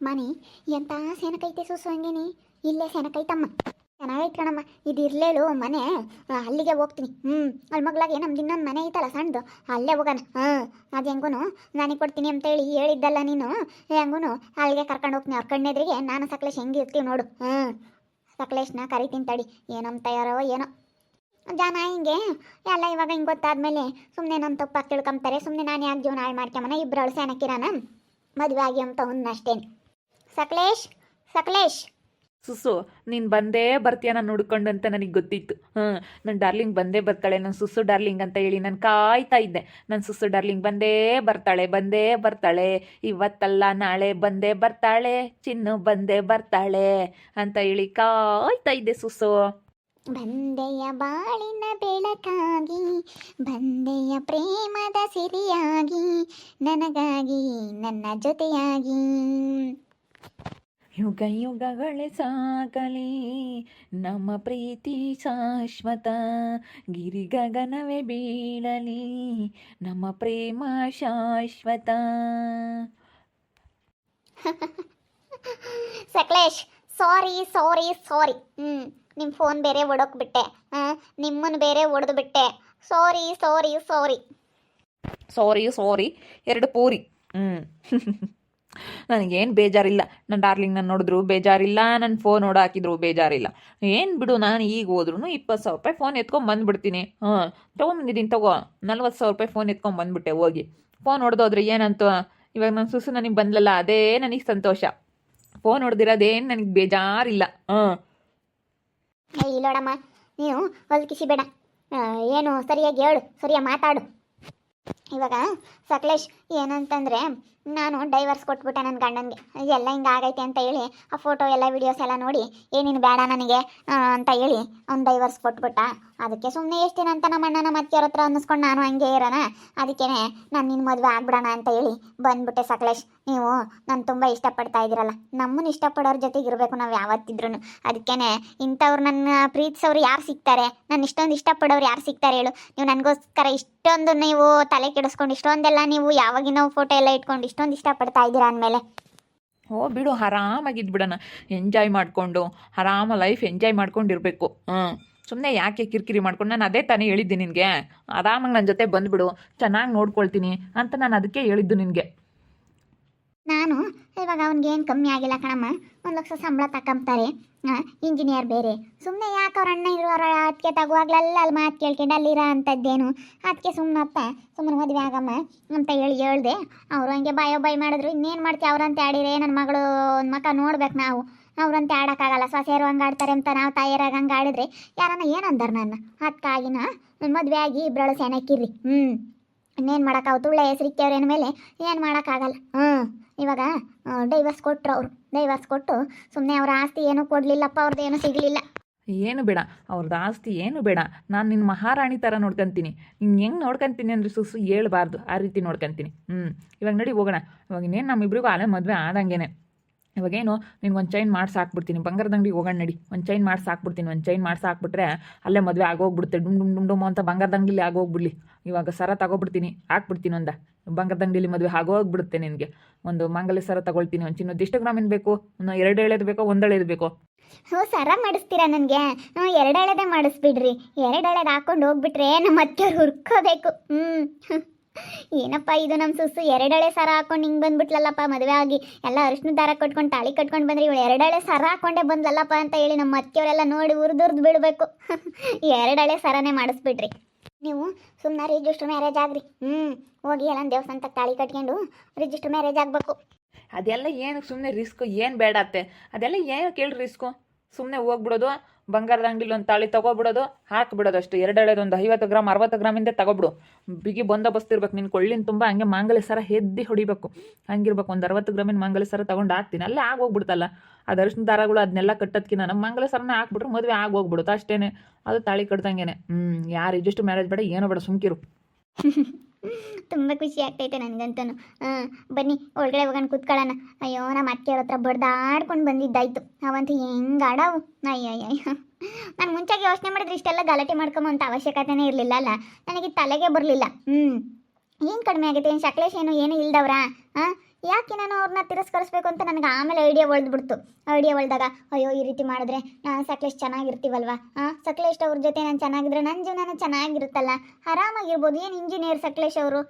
ಮನಿ ಎಂತ ಸೆನಕೈತೆ ಸುಸು ಹಂಗೇನಿ ಇಲ್ಲೇ ಸೆನಕೈತಮ್ಮ ಚೆನ್ನಾಗೈತೆ ಕಣಮ್ಮ ಇದು ಇರ್ಲೇಳು ಮನೆ ಅಲ್ಲಿಗೆ ಹೋಗ್ತೀನಿ ಅಲ್ಲಿ ಮಗ್ಲಾಗೆ ನಮ್ದು ಇನ್ನೊಂದು ಮನೆ ಐತಲ್ಲ ಸಣ್ಣದು ಅಲ್ಲೇ ಹೋಗೋಣ ಅದು ಹೆಂಗೂ ನನಗೆ ಕೊಡ್ತೀನಿ ಅಂತೇಳಿ ಹೇಳಿದ್ದಲ್ಲ ನೀನು ಹೆಂಗೂ ಅಲ್ಲಿಗೆ ಕರ್ಕೊಂಡು ಹೋಗ್ತೀನಿ ಅವ್ರ ಕಣ್ಣೆದ್ರಿಗೆ ನಾನು ಸಕಲೇಶ್ ಹೆಂಗೆ ಇರ್ತೀವಿ ನೋಡು ಸಕಲೇಶ್ನ ಕರಿತೀನಿ ತಡಿ ಏನಮ್ಮ ತಯಾರೋ ಏನೋ ಜಾನ ಹಿಂಗೆ ಎಲ್ಲ ಇವಾಗ ಹಿಂಗೆ ಗೊತ್ತಾದ್ಮೇಲೆ ಸುಮ್ಮನೆ ನಮ್ಮ ತಪ್ಪಾಗಿ ತಿಳ್ಕೊಂತಾರೆ ಸುಮ್ಮನೆ ನಾನು ಯಾಕೆ ಜೀವನ ಹಾಳು ಮಾಡ್ಕೊಂಬನ ಇಬ್ಬರು ಸೆನಕಿರಾನ ಮದುವೆ ಆಗಿ ಅಂತ ಅಷ್ಟೇನು ಸಕಲೇಶ್ ಸಕಲೇಶ್ ಸುಸು ನೀನು ಬಂದೇ ಬರ್ತೀಯ ನಾನು ನೋಡ್ಕೊಂಡು ಅಂತ ನನಗೆ ಗೊತ್ತಿತ್ತು ನನ್ನ ಡಾರ್ಲಿಂಗ್ ಬಂದೇ ಬರ್ತಾಳೆ ನನ್ನ ಸುಸು ಡಾರ್ಲಿಂಗ್ ಅಂತ ಹೇಳಿ ನಾನು ಕಾಯ್ತಾ ಇದ್ದೆ ನನ್ನ ಸುಸು ಡಾರ್ಲಿಂಗ್ ಬಂದೇ ಬರ್ತಾಳೆ ಇವತ್ತಲ್ಲ ನಾಳೆ ಬಂದೇ ಬರ್ತಾಳೆ ಚಿನ್ನು ಬಂದೇ ಬರ್ತಾಳೆ ಅಂತ ಹೇಳಿ ಕಾಯ್ತಾ ಇದ್ದೆ ಸುಸು. ಬಂದೆಯ ಬಾಳಿನ ಬೆಳಕಾಗಿ ಬಂದೆಯ ಪ್ರೇಮದ ಸಿರಿಯಾಗಿ ನನಗಾಗಿ ನನ್ನ ಜೊತೆಯಾಗಿ ಯುಗ ಯುಗಗಳೇ ಸಾಗಲಿ ನಮ್ಮ ಪ್ರೀತಿ ಶಾಶ್ವತ ಗಿರಿ ಗಗನವೇ ಬೀಳಲಿ ನಮ್ಮ ಪ್ರೇಮ ಶಾಶ್ವತ. ಸಕಲೇಶ್ ಸಾರಿ ಸಾರಿ ಸಾರಿ ನಿಮ್ಮ ಫೋನ್ ಬೇರೆ ಒಡೋಕ್ಬಿಟ್ಟೆ ನಿಮ್ಮನ್ನು ಬೇರೆ ಒಡೆದು ಬಿಟ್ಟೆ ಸಾರಿ ಸಾರಿ ಸಾರಿ ಸಾರಿ ಸಾರಿ ಎರಡು ಪೂರಿ ನನಗೇನು ಬೇಜಾರಿಲ್ಲ. ನನ್ನ ಡಾರ್ಲಿಂಗ್ ನಾನು ನೋಡಿದ್ರು ಬೇಜಾರಿಲ್ಲ, ನನ್ನ ಫೋನ್ ಹಾಕಿದ್ರು ಬೇಜಾರಿಲ್ಲ. ಏನು ಬಿಡು, ನಾನು ಈಗ ಹೋದ್ರೂ 20,000 ರೂಪಾಯಿ ಫೋನ್ ಎತ್ಕೊಂಡು ಬಂದುಬಿಡ್ತೀನಿ. ತೊಗೊಂಬಂದಿದ್ದೀನಿ ತಗೋ, 40,000 ರೂಪಾಯಿ ಫೋನ್ ಎತ್ಕೊಂಡು ಬಂದುಬಿಟ್ಟೆ ಹೋಗಿ. ಫೋನ್ ಹೊಡೆದೋದ್ರೆ ಏನಂತ ಇವಾಗ ನನ್ನ ಸುಸು ನನಗೆ ಬಂದಲಲ್ಲ ಅದೇ ನನಗೆ ಸಂತೋಷ. ಫೋನ್ ಹೊಡೆದಿರೋದೇನು ನನಗೆ ಬೇಜಾರಿಲ್ಲ. ಇಲ್ಲೋಡಮ್ಮ ನೀನು ಹೊಲ್ಕಿಸಿ ಬೇಡ, ಏನು ಸರಿಯಾಗಿ ಹೇಳು, ಸರಿಯಾಗಿ ಮಾತಾಡು. ಇವಾಗ ಸಕಲೇಶ್ ಏನಂತಂದರೆ ನಾನು ಡೈವರ್ಸ್ ಕೊಟ್ಬಿಟ್ಟೆ ನನ್ನ ಗಂಡನಿಗೆ. ಇದೆಲ್ಲ ಹಿಂಗೆ ಆಗೈತೆ ಅಂತ ಹೇಳಿ ಆ ಫೋಟೋ ಎಲ್ಲ ವೀಡಿಯೋಸ್ ಎಲ್ಲ ನೋಡಿ ಏನೇನು ಬೇಡ ನನಗೆ ಅಂತ ಹೇಳಿ ಅವ್ನು ಡೈವರ್ಸ್ ಕೊಟ್ಬಿಟ್ಟ. ಅದಕ್ಕೆ ಸುಮ್ಮನೆ ಎಷ್ಟು ದಿನ ಅಂತ ನಮ್ಮ ಅಣ್ಣನ ಮತ್ತೆಯವ್ರ ಹತ್ರ ಅನ್ನಿಸ್ಕೊಂಡು ನಾನು ಹಂಗೆ ಇರೋಣ, ಅದಕ್ಕೇ ನಾನು ನಿನ್ನ ಮದುವೆ ಆಗ್ಬಿಡೋಣ ಅಂತ ಹೇಳಿ ಬಂದ್ಬಿಟ್ಟೆ. ಸಕಲೇಶ್ ನೀವು ನಾನು ತುಂಬ ಇಷ್ಟಪಡ್ತಾ ಇದ್ದೀರಲ್ಲ, ನಮ್ಮನ್ನು ಇಷ್ಟಪಡೋರ ಜೊತೆಗೆ ಇರಬೇಕು ನಾವು ಯಾವತ್ತಿದ್ರೂ. ಅದಕ್ಕೇ ಇಂಥವ್ರು ನನ್ನ ಪ್ರೀತಿಸೋರು ಯಾರು ಸಿಗ್ತಾರೆ, ನಾನು ಇಷ್ಟೊಂದು ಇಷ್ಟಪಡೋರು ಯಾರು ಸಿಗ್ತಾರೆ ಹೇಳು. ನೀವು ನನಗೋಸ್ಕರ ಇಷ್ಟೊಂದು ನೀವು ತಲೆ ಕೆಡಿಸ್ಕೊಂಡು ಇಷ್ಟೊಂದೆಲ್ಲ ನೀವು ಯಾವಾಗಿನೋ ಫೋಟೋ ಎಲ್ಲ ಇಟ್ಕೊಂಡು ಇಷ್ಟೊಂದು ಇಷ್ಟಪಡ್ತಾ ಇದ್ದೀರಾ ಅಂದಮೇಲೆ ಬಿಡು, ಆರಾಮಾಗಿದ್ಬಿಡೋಣ, ಎಂಜಾಯ್ ಮಾಡಿಕೊಂಡು ಆರಾಮ ಲೈಫ್ ಎಂಜಾಯ್ ಮಾಡ್ಕೊಂಡಿರಬೇಕು. ಸುಮ್ಮನೆ ಯಾಕೆ ಕಿರಿಕಿರಿ ಮಾಡ್ಕೊಂಡು, ನಾನು ಅದೇ ತಾನೇ ಹೇಳಿದ್ದೆ ನಿನಗೆ, ಆರಾಮಾಗಿ ನನ್ನ ಜೊತೆ ಬಂದುಬಿಡು, ಚೆನ್ನಾಗಿ ನೋಡ್ಕೊಳ್ತೀನಿ ಅಂತ ನಾನು ಅದಕ್ಕೆ ಹೇಳಿದ್ದು ನಿನಗೆ. ನಾನು ಇವಾಗ ಅವ್ನಿಗೇನು ಕಮ್ಮಿ ಆಗಿಲ್ಲ ಕಣಮ್ಮ, 1,00,000 ಸಂಬಳ ತಗೊಂತಾರೆ, ಇಂಜಿನಿಯರ್ ಬೇರೆ. ಸುಮ್ಮನೆ ಯಾಕೆ ಅವ್ರ ಅಣ್ಣ ಇರೋರ ಅದಕ್ಕೆ ತಗುವಾಗ್ಲೆಲ್ಲ ಅಲ್ಲಿ ಮಾತು ಕೇಳ್ಕೊಂಡು ಅಲ್ಲಿರೋ ಅಂಥದ್ದೇನು, ಅದಕ್ಕೆ ಸುಮ್ಮನೆ ಮದುವೆ ಆಗಮ್ಮ ಅಂತ ಹೇಳ್ದೆ. ಅವರು ಹಂಗೆ ಬಾಯ್ ಮಾಡಿದ್ರು. ಇನ್ನೇನು ಮಾಡ್ತೀವಿ, ಅವ್ರಂತೆ ಆಡಿರೆ ನನ್ನ ಮಗಳು ಮಕ್ಕ ನೋಡ್ಬೇಕು ನಾವು, ಅವ್ರಂತೆ ಆಡೋಕ್ಕಾಗಲ್ಲ, ಸೊಸೆಯರು ಹಂಗೆ ಆಡ್ತಾರೆ ಅಂತ ನಾವು ತಾಯಿಯರಾಗ ಹಂಗೆ ಆಡಿದ್ರೆ ಯಾರನ್ನ ಏನಂದಾರ ನನ್ನ. ಅದಕ್ಕಾಗಿನ ಮದುವೆ ಆಗಿ ಇಬ್ಬರಳು ಸೆನಕ್ಕಿರ್ರಿ. ಇನ್ನೇನು ಮಾಡೋಕ್ಕಾಗ, ತುಳ್ಳೆ ಹೆಸರಿಕ್ಕವ್ರ ಮೇಲೆ ಏನು ಮಾಡೋಕ್ಕಾಗಲ್ಲ. ಇವಾಗ ಡೈವರ್ಸ್ ಕೊಟ್ಟರು ಅವರು. ಡೈವರ್ಸ್ ಕೊಟ್ಟು ಸುಮ್ಮನೆ ಅವ್ರ ಆಸ್ತಿ ಏನೂ ಕೊಡಲಿಲ್ಲಪ್ಪ, ಅವ್ರದ್ದು ಏನೂ ಸಿಗಲಿಲ್ಲ. ಏನು ಬೇಡ, ಅವ್ರದ್ದು ಆಸ್ತಿ ಏನು ಬೇಡ, ನಾನು ನಿನ್ನ ಮಹಾರಾಣಿ ಥರ ನೋಡ್ಕೊತೀನಿ. ನಿನ್ನ ಹೆಂಗೆ ನೋಡ್ಕೊತೀನಿ ಅಂದರೆ ಸುಸು ಹೇಳ್ಬಾರ್ದು, ಆ ರೀತಿ ನೋಡ್ಕೊತೀನಿ. ಇವಾಗ ನಡಿ ಹೋಗೋಣ. ಇವಾಗ ಇನ್ನೇನು ನಮ್ಮಿಬ್ರಿಗೂ ಅಲ್ಲೇ ಮದುವೆ ಆದಂಗೆ. ಇವಾಗೇನು ನಿನ್ಗೊಂದು ಚೈನ್ ಮಾಡಿಸಿ ಹಾಕ್ಬಿಡ್ತೀನಿ, ಬಂಗಾರದ ಅಂಗಡಿಗೆ ಹೋಗೋಣ ನಡಿ. ಒಂದು ಚೈನ್ ಮಾಡಿಸಿ ಹಾಕ್ಬಿಡ್ತೀನಿ. ಒಂದು ಚೈನ್ ಮಾಡಿಸಿ ಹಾಕ್ಬಿಟ್ರೆ ಅಲ್ಲೇ ಮದುವೆ ಆಗೋಗ್ಬಿಡುತ್ತೆ. ಡುಮ್ ಅಂತ ಬಂಗಾರದ ಅಂಗಡಿಲಿ ಆಗೋಗ್ಬಿಡ್ಲಿ. ಇವಾಗ ಸರ ತಗೊಬಿಡ್ತೀನಿ, ಹಾಕ್ಬಿಡ್ತೀನಿ. ಬಂಗಾರದ ಅಂಗಡಿಲಿ ಮದುವೆ ಆಗೋಗ್ಬಿಡುತ್ತೆ. ನಿನಗೆ ಒಂದು ಮಂಗಲ ಸರ ತಗೊಳ್ತೀನಿ. ಒಂದು ಚಿನ್ನದ ಎಷ್ಟು ಗ್ರಾಮಿನ ಬೇಕು? 2 ಎಳೆದು ಬೇಕೋ 1 ಎಳೆದು ಬೇಕೋ? ಸರ ಮಾಡಿಸ್ತೀರಾ ನನಗೆ? 2 ಎಳೆದೇ ಮಾಡಿಸ್ಬಿಡ್ರಿ. 2 ಎಳೆದು ಹಾಕೊಂಡು ಹೋಗ್ಬಿಟ್ರೆ ನಮ್ಮ ಅತ್ತೆಯವ್ರು ಹುರ್ಕೋಬೇಕು. ಏನಪ್ಪ ಇದು ನಮ್ಮ ಸುಸು 2 ಎಳೆ ಸರ ಹಾಕೊಂಡು ಹಿಂಗೆ ಬಂದ್ಬಿಟ್ಲಲ್ಲಪ್ಪ, ಮದುವೆ ಆಗಿ ಎಲ್ಲ ಅರಿಶಿನ ದಾರ ಕಟ್ಕೊಂಡು ತಾಳಿ ಕಟ್ಕೊಂಡು ಬಂದ್ರೆ ಇವಳು 2 ಎಳೆ ಸರ ಹಾಕೊಂಡೇ ಬಂದಲ್ಲಪ್ಪ ಅಂತ ಹೇಳಿ ನಮ್ಮ ಅತ್ತೆಯವರೆಲ್ಲ ನೋಡಿ ಉರ್ದುರ್ದು ಬಿಡಬೇಕು. 2 ಎಳೆ ಸರನೇ ಮಾಡಿಸ್ಬಿಡ್ರಿ ನೀವು. ಸುಮ್ಮನೆ ರಿಜಿಸ್ಟರ್ ಮ್ಯಾರೇಜ್ ಆಗ್ರಿ. ಹೋಗಿ ಎಲ್ಲ ದೇವಸ್ಥಾನಕ್ಕೆ ತಾಳಿ ಕಟ್ಕೊಂಡು ರಿಜಿಸ್ಟರ್ ಮ್ಯಾರೇಜ್ ಆಗಬೇಕು. ಅದೆಲ್ಲ ಏನು ಸುಮ್ಮನೆ ರಿಸ್ಕು, ಏನು ಬೇಡ ಅತ್ತೆ, ಅದೆಲ್ಲ ಏನು ಕೇಳಿ ರಿಸ್ಕು. ಸುಮ್ಮನೆ ಹೋಗ್ಬಿಡೋದು, ಬಂಗಾರದ ಅಂಗಡಿಲಿ ಒಂದು ತಾಳಿ ತೊಗೊಬಿಡೋದು, ಹಾಕ್ಬಿಡೋದು ಅಷ್ಟು. 2 ಎಳೆದು ಒಂದು 50 ಗ್ರಾಮ್ 60 ಗ್ರಾಮಿಂದ ತಗೊಬಿಡು. ಬಿಗಿ ಬಂದೋಬಸ್ತ್ ಇರ್ಬೇಕು. ನಿನ್ನ ಕೊಳ್ಳಿನ ತುಂಬ ಹಂಗೆ ಮಾಂಗಲ್ಯ ಸರ ಹೆದ್ದಿ ಹೊಡಿಬೇಕು, ಹಂಗಿರ್ಬೇಕು. ಒಂದು 60 ಗ್ರಾಮಿನ ಮಾಂಗಲ್ಯ ಸರ ತೊಗೊಂಡು ಹಾಕ್ತೀನಿ, ಅಲ್ಲೇ ಆಗೋಗ್ಬಿಡ್ತಲ್ಲ. ಅದು ಅರಿಶಿನ ದಾರಗಳು ಅದನ್ನೆಲ್ಲ ಕಟ್ಟೋದಕ್ಕಿಂತ ನಮ್ಮ ಮಾಂಗಲ್ಯ ಸರನೇ ಹಾಕ್ಬಿಟ್ರೆ ಮದುವೆ ಆಗೋಗ್ಬಿಡುತ್ತೆ ಅಷ್ಟೇ. ಅದು ತಾಳಿ ಕಟ್ದಂಗೆ. ಯಾರು ರಿಜಿಸ್ಟರ್ ಮ್ಯಾರೇಜ್ ಬೇಡ, ಏನೋ ಬೇಡ, ಸುಮ್ಕಿರು. ತುಂಬ ಖುಷಿ ಆಗ್ತೈತೆ ನನಗಂತೂ. ಬನ್ನಿ ಒಳಗಡೆ ಹೋಗೋಣ, ಕೂತ್ಕೊಳ್ಳೋಣ. ಅಯ್ಯೋ ನಮ್ಮ ಅತ್ತೆಯವ್ರ ಹತ್ರ ಬಡ್ದಾಡ್ಕೊಂಡು ಬಂದಿದ್ದಾಯ್ತು. ಅವಂತೂ ಹೆಂಗೆ ಆಡವು. ಅಯ್ಯಯ್ಯ, ನಾನು ಮುಂಚಾಗಿ ಯೋಚನೆ ಮಾಡಿದ್ರೆ ಇಷ್ಟೆಲ್ಲ ಗಲಾಟೆ ಮಾಡ್ಕೊಂಬಂತ ಅವಶ್ಯಕತೆನೇ ಇರಲಿಲ್ಲ ಅಲ್ಲ, ನನಗೆ ತಲೆಗೆ ಬರಲಿಲ್ಲ. ಏನು ಕಡಿಮೆ ಆಗುತ್ತೆ? ಏನು ಸಕಲೇಶ್ ಏನು ಇಲ್ದವ್ರಾ? ಯಾಕೆ ನಾನು ಅವ್ರನ್ನ ತಿರಸ್ಕರಿಸ್ಬೇಕು ಅಂತ ನನಗೆ ಆಮೇಲೆ ಐಡಿಯಾ ಒಳ್ದ್ಬಿಡ್ತು. ಐಡಿಯಾ ಒಳ್ದಾಗ ಅಯ್ಯೋ ಈ ರೀತಿ ಮಾಡಿದ್ರೆ ನಾನು ಸಕಲೇಶ್ ಚೆನ್ನಾಗಿರ್ತೀವಲ್ವಾ, ಸಕಲೇಶ್ ಅವ್ರ ಜೊತೆ ನಾನು ಚೆನ್ನಾಗಿದ್ರೆ ನನ್ನ ಜೀವನ ಚೆನ್ನಾಗಿರುತ್ತಲ್ಲ, ಆರಾಮಾಗಿರ್ಬೋದು. ಏನು ಇಂಜಿನಿಯರ್ ಸಕಲೇಶ್ ಅವರು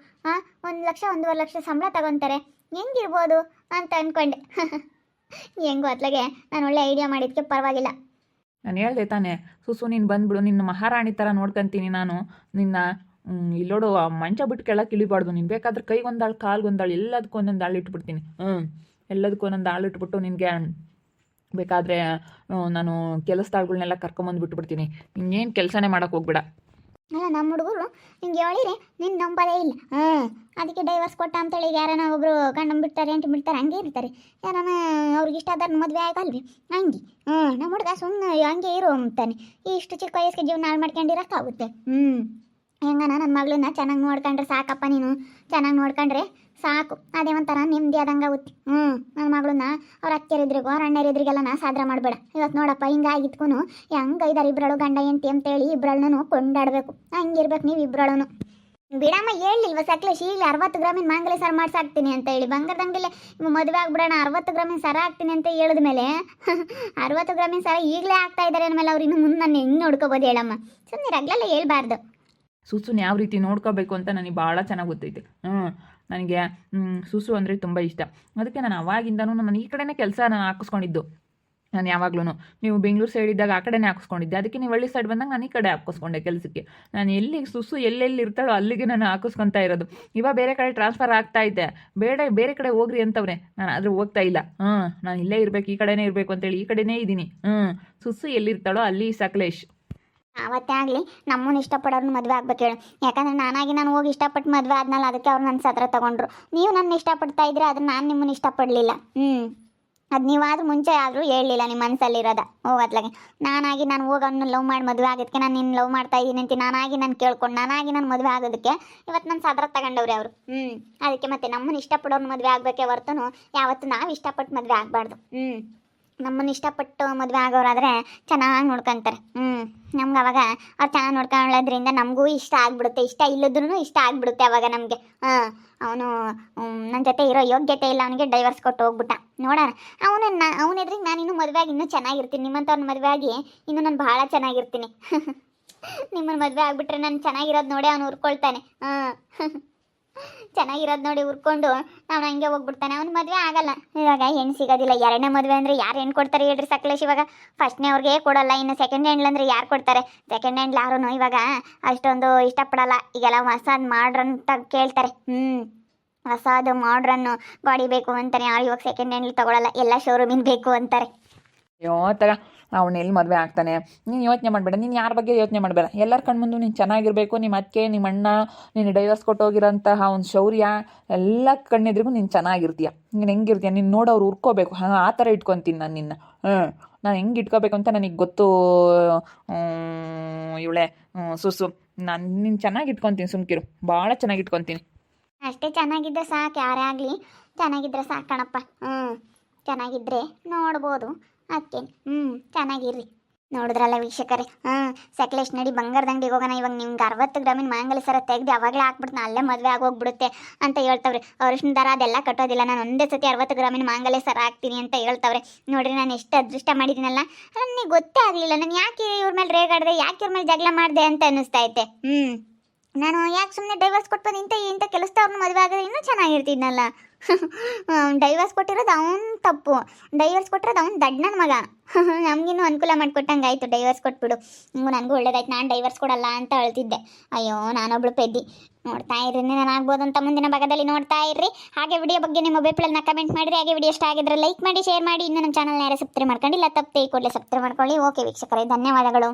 1 ಲಕ್ಷ 1.5 ಲಕ್ಷ ಸಂಬಳ ತಗೊತಾರೆ, ಹೆಂಗಿರ್ಬೋದು ಅಂತ ಅಂದ್ಕೊಂಡೆ. ಹೆಂಗೋ ಅತ್ಲಾಗೆ ನಾನು ಒಳ್ಳೆ ಐಡಿಯಾ ಮಾಡಿದ್ದಕ್ಕೆ ಪರವಾಗಿಲ್ಲ. ನಾನು ಹೇಳ್ದೆ ತಾನೆ ಸುಸು, ನೀನು ಬಂದ್ಬಿಡು, ನಿನ್ನ ಮಹಾರಾಣಿ ಥರ ನೋಡ್ಕೊಂತೀನಿ ನಾನು ನಿನ್ನ. ಇಲ್ಲೋಡು, ಆ ಮಂಚ ಬಿಟ್ಟು ಕೆಳಕ್ಕೆ ಇಳಿಬಾರ್ದು ನೀನು. ಬೇಕಾದ್ರೆ ಕೈಗೊಂದಾಳು ಕಾಲ್ಗೊಂದಾಳು ಎಲ್ಲದಕ್ಕೂ ಒಂದೊಂದು ಆಳು ಇಟ್ಬಿಡ್ತೀನಿ. ಎಲ್ಲದಕ್ಕೂ ಒಂದೊಂದು ಆಳು ಇಟ್ಬಿಟ್ಟು ನಿನಗೆ ಬೇಕಾದರೆ ನಾನು ಕೆಲಸದಾಳುಗಳನ್ನೆಲ್ಲ ಕರ್ಕೊಂಬಂದು ಬಿಟ್ಬಿಡ್ತೀನಿ. ಇನ್ನೇನು ಕೆಲಸನೇ ಮಾಡೋಕ್ಕೆ ಹೋಗ್ಬೇಡ. ಅಲ್ಲ, ನಮ್ಮ ಹುಡುಗರು ನಿಂಗೆ ಹೇಳಿರಿ ನೀನು ನಂಬೋದೇ ಇಲ್ಲ. ಅದಕ್ಕೆ ಡೈವರ್ಸ್ ಕೊಟ್ಟ ಅಂತೇಳಿ ಯಾರನ್ನ ಒಬ್ಬರು ಗಂಡನ ಬಿಡ್ತಾರೆ ಅಂತ ಬಿಡ್ತಾರೆ, ಹಂಗೆ ಇರ್ತಾರೆ. ಯಾರನ್ನ ಅವ್ರಿಗೆ ಇಷ್ಟ ಆದ್ರೆ ಮದುವೆ ಆಗಲ್ವಿ ಹಂಗೆ. ನಮ್ಮ ಹುಡುಗ ಸುಮ್ಮನೆ ಹಂಗೆ ಇರು ಅಂತಾನೆ. ಇಷ್ಟು ಚಿಕ್ಕ ವಯಸ್ಸಿಗೆ ಜೀವನ ಹಾಳು ಮಾಡ್ಕೊಂಡಿರೋಕ್ಕಾಗುತ್ತೆ. ಹೆಂಗನ ನನ್ನ ಮಗಳನ್ನ ಚೆನ್ನಾಗಿ ನೋಡ್ಕೊಂಡ್ರೆ ಸಾಕಪ್ಪ, ನೀನು ಚೆನ್ನಾಗಿ ನೋಡ್ಕೊಂಡ್ರೆ ಸಾಕು. ಅದೇ ಒಂಥರ ನೆಮ್ಮದಿ ಆದಂಗೆ ಆಗುತ್ತೆ. ನನ್ನ ಮಗಳನ್ನ ಅವ್ರ ಅತ್ತೆಯರಿದ್ರಿಗೂ ಅವ್ರ ಅಣ್ಣರಿದ್ರಿಗೆಲ್ಲ ಸಾದ್ರ ಮಾಡಬೇಡ. ಇವತ್ತು ನೋಡಪ್ಪ ಹಿಂಗಾಗಿತ್ಕೂ ಹೆಂಗೆ ಇದಾರೆ ಇಬ್ಬರಳು ಗಂಡ ಎಂತಿ ಅಂತೇಳಿ ಇಬ್ಬರಳನ್ನು ಕೊಂಡಾಡಬೇಕು. ಹಂಗಿರ್ಬೇಕು ನೀವು ಇಬ್ಬರಳನು. ಬಿಡಮ್ಮ ಹೇಳಿಲ್ವ ಸಕಲೇಶ್, ಈಗಲೇ 60 ಗ್ರಾಮಿನ ಮಾಂಗಲ್ಯ ಸರ ಮಾಡ್ಸಾಕ್ತೀನಿ ಅಂತ ಹೇಳಿ. ಬಂಗಾರದ ಅಂಗಡಿಲೆ ಮದುವೆ ಆಗ್ಬಿಡೋಣ 60 ಗ್ರಾಮಿನ ಸರ ಹಾಕ್ತೀನಿ ಅಂತ ಹೇಳಿದ ಮೇಲೆ 60 ಗ್ರಾಮಿನ ಸರ ಈಗಲೇ ಆಗ್ತಾ ಇದ್ದಾರೆ ಅಂದಮೇಲೆ ಅವ್ರು ಇನ್ನು ಮುಂದೆ ನನ್ನ ಹೆಂಗೆ ನೋಡ್ಕೋಬೋದು ಹೇಳಮ್ಮ. ಸುಮ್ಮನೆ ರಗ್ಲೆಲ್ಲ ಹೇಳ್ಬಾರ್ದು. ಸುಸುನ ಯಾವ ರೀತಿ ನೋಡ್ಕೋಬೇಕು ಅಂತ ನನಗೆ ಭಾಳ ಚೆನ್ನಾಗಿ ಗೊತ್ತೈತೆ. ನನಗೆ ಸುಸು ಅಂದರೆ ತುಂಬ ಇಷ್ಟ. ಅದಕ್ಕೆ ನಾನು ಅವಾಗಿಂದನೂ ನಾನು ಈ ಕಡೆನೇ ಕೆಲಸ ನಾನು ಹಾಕಿಸ್ಕೊಂಡಿದ್ದು. ನಾನು ಯಾವಾಗ್ಲೂ ನೀವು ಬೆಂಗಳೂರು ಸೈಡ್ ಇದ್ದಾಗ ಆ ಕಡೆನೇ ಹಾಕಿಸ್ಕೊಂಡಿದ್ದೆ. ಅದಕ್ಕೆ ನೀವು ಹಳ್ಳಿ ಸೈಡ್ ಬಂದಾಗ ನಾನು ಈ ಕಡೆ ಹಾಕಿಸ್ಕೊಂಡೆ ಕೆಲಸಕ್ಕೆ. ನಾನು ಎಲ್ಲಿ ಸುಸು ಎಲ್ಲೆಲ್ಲಿ ಇರ್ತಾಳೋ ಅಲ್ಲಿಗೆ ನಾನು ಹಾಕಿಸ್ಕೊತಾ ಇರೋದು. ಇವಾಗ ಬೇರೆ ಕಡೆ ಟ್ರಾನ್ಸ್ಫರ್ ಆಗ್ತಾ ಇದ್ದೆ, ಬೇರೆ ಕಡೆ ಹೋಗ್ರಿ ಅಂತವ್ರೆ. ನಾನು ಆದರೆ ಹೋಗ್ತಾ ಇಲ್ಲ. ನಾನು ಇಲ್ಲೇ ಇರಬೇಕು, ಈ ಕಡೆನೇ ಇರಬೇಕು ಅಂತೇಳಿ ಈ ಕಡೆನೇ ಇದ್ದೀನಿ. ಸುಸು ಎಲ್ಲಿರ್ತಾಳೋ ಅಲ್ಲಿ ಸಕಲೇಶ್. ಅವತ್ತೇ ಆಗಲಿ ನಮ್ಮನ್ನು ಇಷ್ಟಪಡೋರ್ನ ಮದುವೆ ಆಗ್ಬೇಕು ಹೇಳು. ಯಾಕಂದರೆ ನಾನು ಹೋಗಿ ಇಷ್ಟಪಟ್ಟು ಮದುವೆ ಆದ್ನಲ್ಲ, ಅದಕ್ಕೆ ಅವ್ರು ನನ್ನ ಸತ್ರ ತೊಗೊಂಡ್ರು. ನೀವು ನನ್ನ ಇಷ್ಟಪಡ್ತಾ ಇದ್ರೆ ಅದನ್ನು ನಾನು ನಿಮ್ಮನ್ನು ಇಷ್ಟಪಡಲಿಲ್ಲ. ಅದು ನೀವಾದ್ರೂ ಮುಂಚೆ ಆದರೂ ಹೇಳಲಿಲ್ಲ ನಿಮ್ಮ ಮನಸ್ಸಲ್ಲಿರೋದ. ಅತ್ಲಾಗೆ ನಾನು ಹೋಗಿ ಅವ್ನ ಲವ್ ಮಾಡಿ ಮದುವೆ ಆಗೋದಕ್ಕೆ, ನಾನು ನಿನ್ನ ಲವ್ ಮಾಡ್ತಾ ಇದ್ದೀನಿ ಅಂತ ನಾನು ಕೇಳ್ಕೊಂಡು ನಾನು ಮದುವೆ ಆಗೋದಕ್ಕೆ ಇವತ್ತು ನನ್ನ ಸದ್ರ ತಗೊಂಡವ್ರೆ ಅವರು. ಅದಕ್ಕೆ ಮತ್ತೆ ನಮ್ಮನ್ನು ಇಷ್ಟಪಡೋರ್ನ ಮದುವೆ ಆಗಬೇಕೇ ಹೊರತು ಯಾವತ್ತು ನಾವು ಇಷ್ಟಪಟ್ಟು ಮದುವೆ ಆಗಬಾರ್ದು. ನಮ್ಮನ್ನು ಇಷ್ಟಪಟ್ಟು ಮದುವೆ ಆಗೋರಾದರೆ ಚೆನ್ನಾಗಿ ನೋಡ್ಕೊತಾರೆ. ನಮ್ಗೆ ಅವಾಗ ಅವ್ರು ಚೆನ್ನಾಗಿ ನೋಡ್ಕೊಳ್ಳೋದ್ರಿಂದ ನಮಗೂ ಇಷ್ಟ ಆಗ್ಬಿಡುತ್ತೆ. ಇಷ್ಟ ಇಲ್ಲದ್ರೂ ಇಷ್ಟ ಆಗ್ಬಿಡುತ್ತೆ ಅವಾಗ ನಮಗೆ. ಅವನು ನನ್ನ ಜೊತೆ ಇರೋ ಯೋಗ್ಯತೆ ಇಲ್ಲ, ಅವನಿಗೆ ಡೈವರ್ಸ್ ಕೊಟ್ಟು ಹೋಗ್ಬಿಟ್ಟ. ನೋಡೋಣ ಅವನೆದ್ರಿಗೆ ನಾನು ಇನ್ನೂ ಮದುವೆ ಆಗಿ ಇನ್ನೂ ಚೆನ್ನಾಗಿರ್ತೀನಿ. ನಿಮ್ಮಂಥವ್ನ ಮದುವೆ ಆಗಿ ಇನ್ನೂ ನಾನು ಭಾಳ ಚೆನ್ನಾಗಿರ್ತೀನಿ. ನಿಮ್ಮನ್ನು ಮದುವೆ ಆಗಿಬಿಟ್ರೆ ನಾನು ಚೆನ್ನಾಗಿರೋದು ನೋಡಿ ಅವನು ಉರ್ಕೊಳ್ತಾನೆ. ಚೆನ್ನಾಗಿರೋದು ನೋಡಿ ಉರ್ಕೊಂಡು ಅವನು ಹಂಗೆ ಹೋಗ್ಬಿಡ್ತಾನೆ. ಅವ್ನು ಮದುವೆ ಆಗಲ್ಲ. ಇವಾಗ ಹೆಣ್ಣು ಸಿಗೋದಿಲ್ಲ. 2ನೇ ಮದುವೆ ಅಂದರೆ ಯಾರು ಹೆಣ್ಣು ಕೊಡ್ತಾರೆ ಹೇಳ್ರಿ ಸಕಲೇಶ್? ಇವಾಗ ಫಸ್ಟ್ನೇ ಅವ್ರಿಗೆ ಕೊಡೋಲ್ಲ, ಇನ್ನು ಸೆಕೆಂಡ್ ಹ್ಯಾಂಡ್ಲ್ ಅಂದರೆ ಯಾರು ಕೊಡ್ತಾರೆ? ಸೆಕೆಂಡ್ ಹ್ಯಾಂಡ್ಲ್ ಯಾರೂ ಇವಾಗ ಅಷ್ಟೊಂದು ಇಷ್ಟಪಡಲ್ಲ. ಈಗೆಲ್ಲ ಹೊಸದು ಮಾಡ್ರನ್ ಅಂತ ಕೇಳ್ತಾರೆ. ಹೊಸದು ಮಾಡ್ರನ್ನು ಗಾಡಿ ಬೇಕು ಅಂತಾನೆ. ಯಾರು ಇವಾಗ ಸೆಕೆಂಡ್ ಹ್ಯಾಂಡ್ಲ್ ತೊಗೊಳಲ್ಲ, ಎಲ್ಲ ಶೋರೂಮಿನ ಬೇಕು ಅಂತಾರೆ. ಅಯ್ಯೋ ತಗ, ಅವನೆಲ್ಲಿ ಮದುವೆ ಆಗ್ತಾನೆ? ನೀನು ಯೋಚನೆ ಮಾಡಬೇಡ, ನೀನು ಯಾರ ಬಗ್ಗೆ ಯೋಚನೆ ಮಾಡಬೇಡ. ಎಲ್ಲರ ಕಣ್ಮುಂದು ನೀನು ಚೆನ್ನಾಗಿರಬೇಕು. ನಿಮ್ಮ ಅತ್ತೆ, ನಿಮ್ಮ ಅಣ್ಣ, ನೀನು ಡೈವರ್ಸ್ ಕೊಟ್ಟೋಗಿರೋಂತಹ ಒಂದು ಶೌರ್ಯ ಎಲ್ಲ ಕಣ್ಣೆದ್ರಿಗೂ ನೀನು ಚೆನ್ನಾಗಿರ್ತೀಯ. ನೀನು ಹೆಂಗಿರ್ತೀಯ ನೀನು ನೋಡೋರು ಉರ್ಕೋಬೇಕು. ಆ ಥರ ಇಟ್ಕೊತೀನಿ ನಾನು ನಿನ್ನ. ನಾನು ಹೆಂಗೆ ಇಟ್ಕೋಬೇಕು ಅಂತ ನನಗೆ ಗೊತ್ತು. ಇವಳೆ ಸುಸು, ನಾನು ನಿನ್ನ ಚೆನ್ನಾಗಿ ಇಟ್ಕೊತೀನಿ. ಸುಮ್ಕಿರು, ಭಾಳ ಚೆನ್ನಾಗಿ ಇಟ್ಕೊತೀನಿ. ಅಷ್ಟೇ ಚೆನ್ನಾಗಿದ್ದರೆ ಸಾಕು. ಯಾರೇ ಆಗಲಿ ಚೆನ್ನಾಗಿದ್ದರೆ ಸಾಕಣಪ್ಪ. ಚೆನ್ನಾಗಿದ್ದರೆ ನೋಡ್ಬೋದು. ಅದಕ್ಕೆ ಚೆನ್ನಾಗಿರ್ರಿ. ನೋಡಿದ್ರಲ್ಲ ವೀಕ್ಷಕರೇ, ಸಕಲೇಶ್ ನಡಿ ಬಂಗಾರದ ಅಂಗಡಿಗೆ ಹೋಗೋಣ. ಇವಾಗ ನಿಮ್ಗೆ 60 ಗ್ರಾಮಿನ ಮಾಂಗಲ್ಯ ಸರ ತೆಗೆದು ಅವಾಗಲೇ ಹಾಕ್ಬಿಡ್ತು, ಅಲ್ಲೇ ಮದುವೆ ಆಗೋಗ್ಬಿಡುತ್ತೆ ಅಂತ ಹೇಳ್ತವ್ರೆ. ಅರಿಶಿನ ದರ ಅದೆಲ್ಲ ಕಟ್ಟೋದಿಲ್ಲ, ನಾನು ಒಂದೇ ಸತಿ 60 ಗ್ರಾಮಿನ ಮಾಂಗಲ್ಯ ಸರ ಹಾಕ್ತೀನಿ ಅಂತ ಹೇಳ್ತವ್ರೆ. ನೋಡ್ರಿ, ನಾನು ಎಷ್ಟು ಅದೃಷ್ಟ ಮಾಡಿದ್ದೀನಲ್ಲ. ನನಗೆ ಗೊತ್ತೇ ಆಗಲಿಲ್ಲ ನಾನು ಯಾಕೆ ಇವ್ರ ಮೇಲೆ ರೇಗಾಡಿದೆ, ಯಾಕೆ ಇವ್ರ ಮೇಲೆ ಜಗಳ ಮಾಡಿದೆ ಅಂತ ಅನ್ನಿಸ್ತಾ ಐತೆ. ನಾನು ಯಾಕೆ ಸುಮ್ಮನೆ ಡೈವರ್ಸ್ ಕೊಟ್ಟು ಇಂಥ ಕೆಲಸದವ್ರನ್ನ ಮದುವೆ ಆಗಿದ್ರೆ ಇನ್ನೂ ಚೆನ್ನಾಗಿರ್ತಿದ್ನಲ್ಲ. ಡೈವರ್ಸ್ ಕೊಟ್ಟಿರೋದು ಅವನು ತಪ್ಪು, ಡೈವರ್ಸ್ ಕೊಟ್ಟಿರೋದು ಅವ್ನು ದಡ್ಡ ನನ್ನ ಮಗ. ನಮಗಿನ್ನೂ ಅನುಕೂಲ ಮಾಡಿಕೊಟ್ಟಂಗೆ ಆಯಿತು. ಡೈವರ್ಸ್ ಕೊಟ್ಬಿಡು, ನನಗೂ ಒಳ್ಳೇದಾಯ್ತು. ನಾನು ಡೈವರ್ಸ್ ಕೊಡಲ್ಲ ಅಂತ ಹೇಳ್ತಿದ್ದೆ. ಅಯ್ಯೋ, ನಾನೊಬ್ಳು ಪೆದ್ದಿ. ನೋಡ್ತಾ ಇರ್ರಿ, ನಾನಾಗ್ಬೋದು ಅಂತ ಮುಂದಿನ ಭಾಗದಲ್ಲಿ ನೋಡ್ತಾ ಇರ್ರಿ. ಹಾಗೆ ವಿಡಿಯೋ ಬಗ್ಗೆ ನಿಮ್ಮ ಅಭಿಪ್ರಾಯನ ಕಮೆಂಟ್ ಮಾಡಿರಿ. ಹಾಗೆ ವಿಡಿಯೋ ಇಷ್ಟ ಆಗಿದ್ರೆ ಲೈಕ್ ಮಾಡಿ, ಶೇರ್ ಮಾಡಿ. ಇನ್ನೂ ನಮ್ಮ ಚಾನಲ್ನ ಯಾರೇ ಸಬ್ಸ್ಕ್ರೈಬ್ ಮಾಡ್ಕೊಂಡಿಲ್ಲ ತಪ್ಪದೆ ಈ ಕೂಡಲೇ ಸಬ್ಸ್ಕ್ರೈಬ್ ಮಾಡ್ಕೊಳ್ಳಿ. ಓಕೆ ವೀಕ್ಷಕರೇ, ಧನ್ಯವಾದಗಳು.